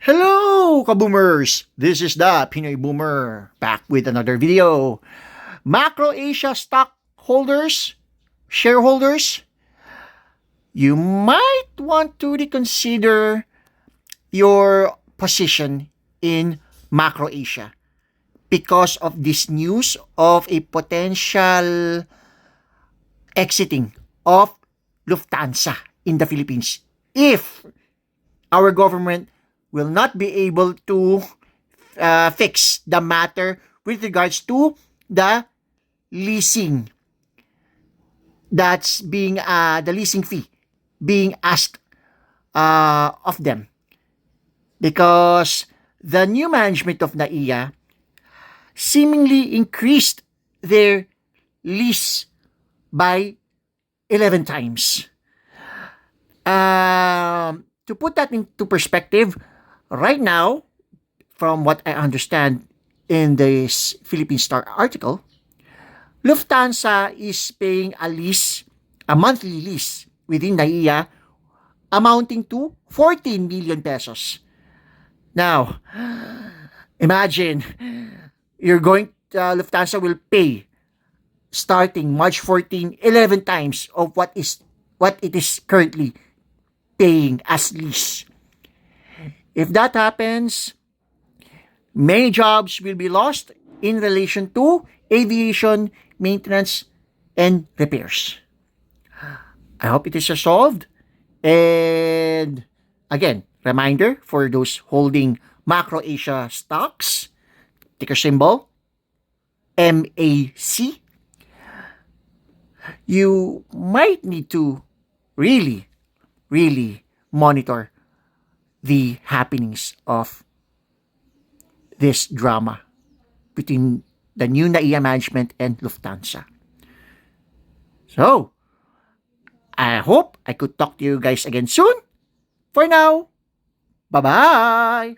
Hello, kaboomers! This is the Pinoy Boomer, back with another video. Macro Asia stockholders, shareholders, you might want to reconsider your position in Macro Asia because of this news of a potential exiting of Lufthansa in the Philippines if our government will not be able to fix the matter with regards to the leasing that's being the leasing fee being asked of them, because the new management of NAIA seemingly increased their lease by 11 times. To put that into perspective, right now, from what I understand in this Philippine Star article, Lufthansa is paying a monthly lease within NAIA amounting to 14 million pesos. Now, imagine Lufthansa will pay starting March 14 11 times of what it is currently paying as lease. If that happens, many jobs will be lost in relation to aviation maintenance and repairs. I hope it is resolved. And again, reminder for those holding Macro Asia stocks, ticker symbol MAC, you might need to really monitor the happenings of this drama between the new NAIA management and Lufthansa. So, I hope I could talk to you guys again soon. For now, bye-bye!